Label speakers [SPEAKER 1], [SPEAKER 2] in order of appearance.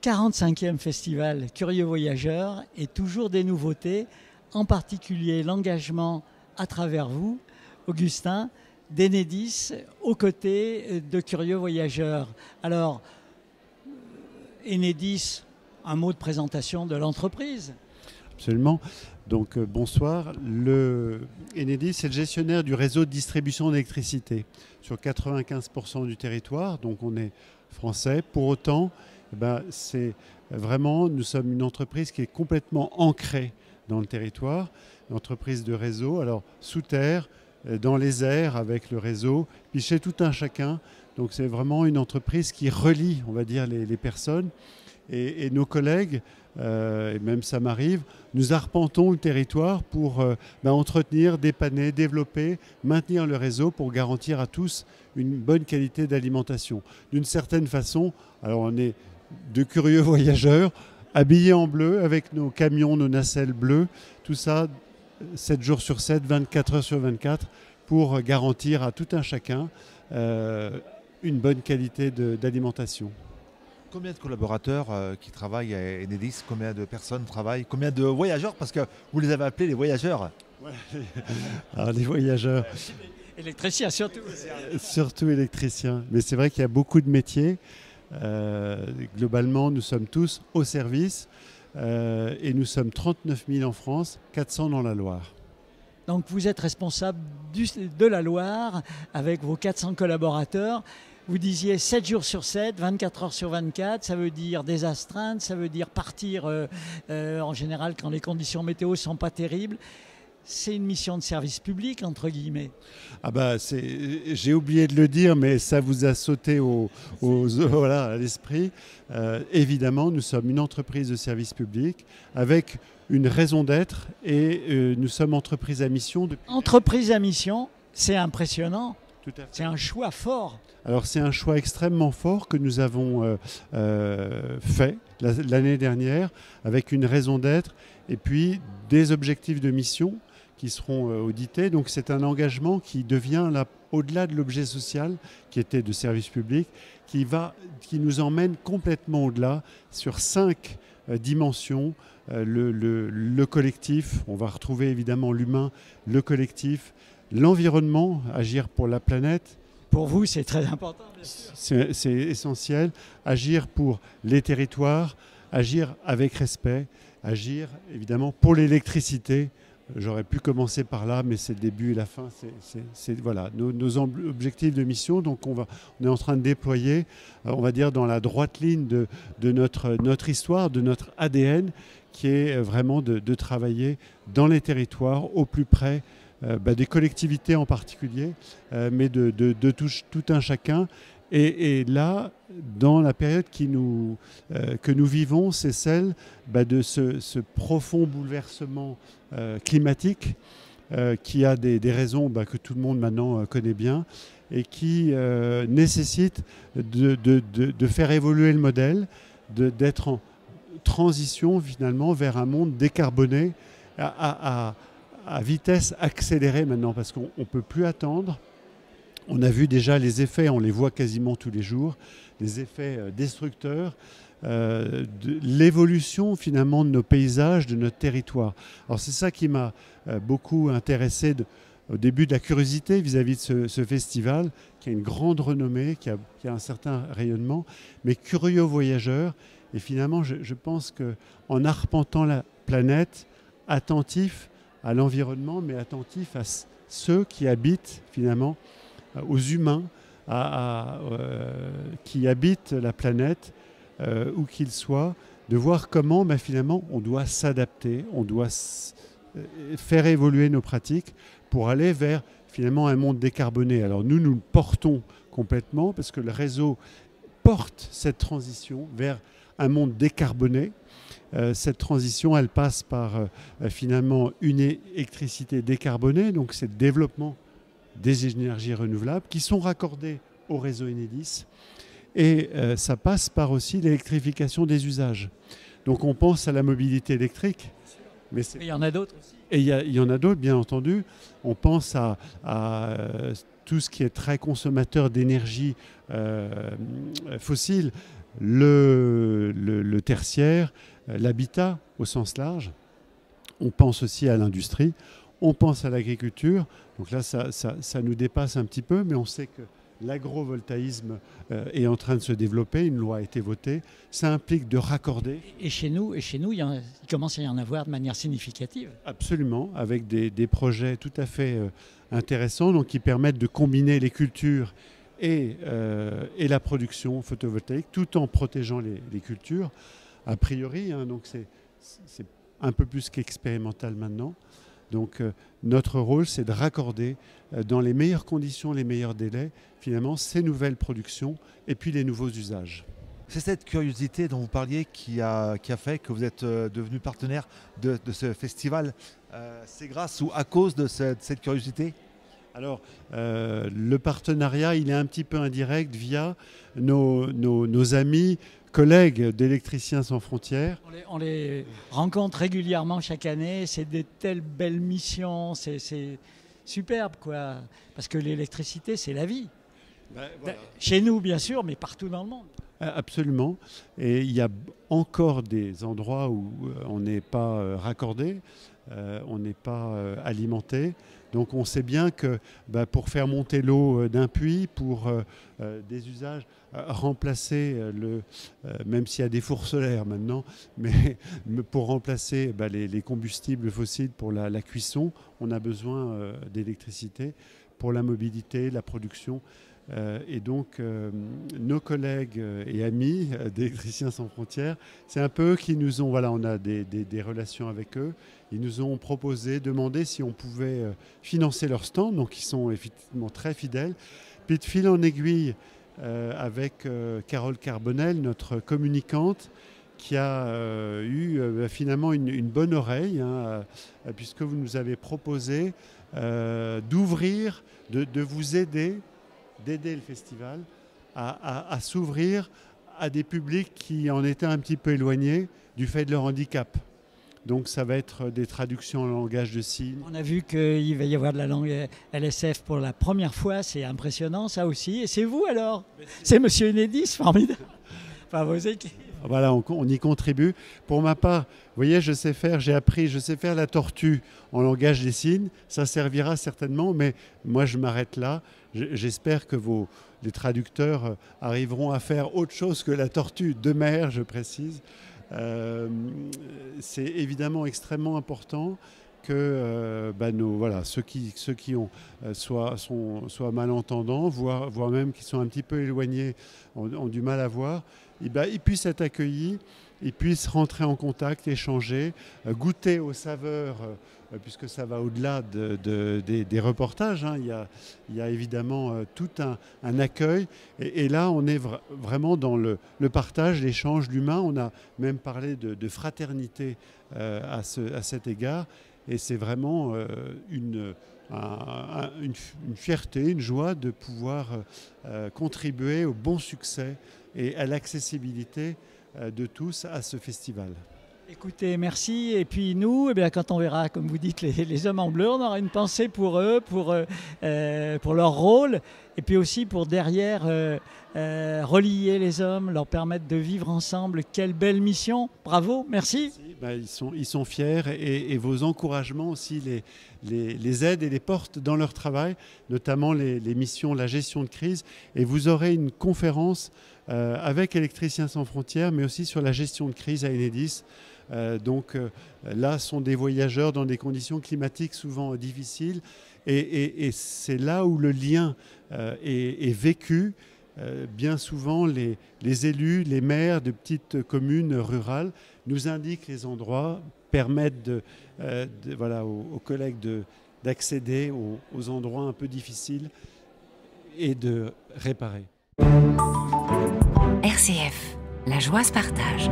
[SPEAKER 1] 45e festival Curieux Voyageurs et toujours des nouveautés, en particulier l'engagement à travers vous, Augustin, d'Enedis aux côtés de Curieux Voyageurs. Alors, Enedis, un mot de présentation de l'entreprise.
[SPEAKER 2] Absolument. Donc bonsoir. Enedis, c'est le gestionnaire du réseau de distribution d'électricité sur 95% du territoire. Donc on est français. Pour autant, c'est vraiment, nous sommes une entreprise qui est complètement ancrée dans le territoire, une entreprise de réseau, alors sous terre, dans les airs avec le réseau, puis chez tout un chacun. Donc c'est vraiment une entreprise qui relie, on va dire, les personnes. Et nos collègues, et même ça m'arrive, nous arpentons le territoire pour entretenir, dépanner, développer, maintenir le réseau pour garantir à tous une bonne qualité d'alimentation. D'une certaine façon, alors on est de curieux voyageurs, habillés en bleu, avec nos camions, nos nacelles bleues, tout ça 7 jours sur 7, 24 heures sur 24, pour garantir à tout un chacun une bonne qualité d'alimentation.
[SPEAKER 3] Combien de collaborateurs qui travaillent à Enedis? Combien de personnes travaillent? Combien de voyageurs? Parce que vous les avez appelés les voyageurs.
[SPEAKER 2] Ouais. Alors, les voyageurs.
[SPEAKER 1] Électriciens surtout.
[SPEAKER 2] Surtout électriciens. Mais c'est vrai qu'il y a beaucoup de métiers. Globalement, nous sommes tous au service et nous sommes 39 000 en France, 400 dans la Loire.
[SPEAKER 1] Donc vous êtes responsable de la Loire avec vos 400 collaborateurs. Vous disiez 7 jours sur 7, 24 heures sur 24, ça veut dire des astreintes, ça veut dire partir en général quand les conditions météo ne sont pas terribles. C'est une mission de service public, entre guillemets.
[SPEAKER 2] J'ai oublié de le dire, mais ça vous a sauté voilà, à l'esprit. Évidemment, nous sommes une entreprise de service public avec une raison d'être et nous sommes entreprise à mission.
[SPEAKER 1] Entreprise à mission, c'est impressionnant. C'est un choix fort.
[SPEAKER 2] Alors c'est un choix extrêmement fort que nous avons fait l'année dernière avec une raison d'être et puis des objectifs de mission qui seront audités. Donc c'est un engagement qui devient là, au-delà de l'objet social qui était de service public, qui nous emmène complètement au-delà sur 5 dimensions. Le collectif, on va retrouver évidemment l'humain, le collectif, l'environnement, agir pour la planète.
[SPEAKER 1] Pour vous, c'est très important, bien sûr.
[SPEAKER 2] C'est essentiel. Agir pour les territoires, agir avec respect, agir évidemment pour l'électricité. J'aurais pu commencer par là, mais c'est le début et la fin. C'est voilà, nos objectifs de mission. Donc on est en train de déployer, on va dire, dans la droite ligne de notre histoire, de notre ADN, qui est vraiment de travailler dans les territoires, au plus près des collectivités en particulier, mais de tout un chacun. Et là, dans la période que nous vivons, c'est celle de ce profond bouleversement climatique qui a des raisons que tout le monde maintenant connaît bien et qui nécessite de faire évoluer le modèle, d'être en transition finalement vers un monde décarboné à vitesse accélérée maintenant, parce qu'on ne peut plus attendre. On a vu déjà les effets, on les voit quasiment tous les jours, les effets destructeurs, de l'évolution finalement de nos paysages, de notre territoire. Alors c'est ça qui m'a beaucoup intéressé au début de la curiosité vis-à-vis de ce festival, qui a une grande renommée, qui a un certain rayonnement, mais curieux voyageurs. Et finalement, je pense qu'en arpentant la planète, attentif à l'environnement, mais attentif à ceux qui habitent finalement, aux humains qui habitent la planète, où qu'ils soient, de voir comment finalement on doit s'adapter, on doit faire évoluer nos pratiques pour aller vers finalement un monde décarboné. Alors nous le portons complètement parce que le réseau porte cette transition vers un monde décarboné. Cette transition, elle passe par finalement une électricité décarbonée, donc c'est le développement des énergies renouvelables qui sont raccordées au réseau Enedis. Et ça passe par aussi l'électrification des usages. Donc on pense à la mobilité électrique.
[SPEAKER 1] Mais il y en a d'autres aussi.
[SPEAKER 2] Et il y en a d'autres, bien entendu. On pense à tout ce qui est très consommateur d'énergie fossile, le tertiaire, l'habitat au sens large. On pense aussi à l'industrie, on pense à l'agriculture. Donc là, ça nous dépasse un petit peu, mais on sait que l'agrovoltaïsme est en train de se développer, une loi a été votée. Ça implique de raccorder.
[SPEAKER 1] Et chez nous, il commence à y en avoir de manière significative.
[SPEAKER 2] Absolument, avec des projets tout à fait intéressants, donc qui permettent de combiner les cultures et la production photovoltaïque, tout en protégeant les cultures. A priori, hein, donc c'est un peu plus qu'expérimental maintenant. Donc notre rôle, c'est de raccorder dans les meilleures conditions, les meilleurs délais, finalement, ces nouvelles productions et puis les nouveaux usages.
[SPEAKER 3] C'est cette curiosité dont vous parliez qui a fait que vous êtes devenu partenaire de ce festival. C'est grâce ou à cause de cette curiosité ?
[SPEAKER 2] Alors, le partenariat, il est un petit peu indirect via nos amis, collègues d'Électriciens sans frontières.
[SPEAKER 1] On les rencontre régulièrement chaque année, c'est de telles belles missions, c'est superbe, quoi. Parce que l'électricité, c'est la vie. Voilà. Chez nous, bien sûr, mais partout dans le monde.
[SPEAKER 2] Absolument. Et il y a encore des endroits où on n'est pas raccordé, on n'est pas alimenté. Donc on sait bien que pour faire monter l'eau d'un puits, pour des usages, remplacer, même s'il y a des fours solaires maintenant, mais pour remplacer les combustibles fossiles pour la cuisson, on a besoin d'électricité pour la mobilité, la production. Et donc, nos collègues et amis d'Électriciens sans frontières, c'est un peu eux qui nous ont, voilà, on a des relations avec eux, ils nous ont proposé, demandé si on pouvait financer leur stand, donc ils sont effectivement très fidèles. Puis de fil en aiguille, avec Carole Carbonel, notre communicante, qui a eu finalement une bonne oreille, hein, puisque vous nous avez proposé d'ouvrir, de vous aider, d'aider le festival à s'ouvrir à des publics qui en étaient un petit peu éloignés du fait de leur handicap. Donc ça va être des traductions en langage de signes.
[SPEAKER 1] On a vu qu'il va y avoir de la langue LSF pour la première fois, c'est impressionnant ça aussi. Et c'est vous alors? C'est Monsieur Enedis, formidable. Enfin, vos équipes.
[SPEAKER 2] Voilà, on y contribue. Pour ma part, vous voyez, je sais faire la tortue en langage des signes. Ça servira certainement, mais moi je m'arrête là. J'espère que les traducteurs arriveront à faire autre chose que la tortue de mer, je précise. C'est évidemment extrêmement important que ceux qui soient malentendants, voire même qui sont un petit peu éloignés, ont du mal à voir, ils puissent être accueillis, ils puissent rentrer en contact, échanger, goûter aux saveurs, puisque ça va au-delà des reportages. Hein. Il y a évidemment tout un accueil. Et là, on est vraiment dans le partage, l'échange, l'humain. On a même parlé de fraternité à cet égard. Et c'est vraiment une fierté, une joie de pouvoir contribuer au bon succès et à l'accessibilité de tous à ce festival.
[SPEAKER 1] Écoutez, merci. Et puis nous, quand on verra, comme vous dites, les hommes en bleu, on aura une pensée pour eux, pour leur rôle, et puis aussi pour derrière relier les hommes, leur permettre de vivre ensemble. Quelle belle mission. Bravo, merci.
[SPEAKER 2] Ils sont fiers et vos encouragements aussi les aident et les portent dans leur travail, notamment les missions, la gestion de crise. Et vous aurez une conférence avec Électriciens sans frontières, mais aussi sur la gestion de crise à Enedis. Là, sont des voyageurs dans des conditions climatiques souvent difficiles. Et c'est là où le lien est vécu. Bien souvent, les élus, les maires de petites communes rurales nous indiquent les endroits, permettent aux collègues d'accéder aux endroits un peu difficiles et de réparer.
[SPEAKER 4] RCF, la joie se partage.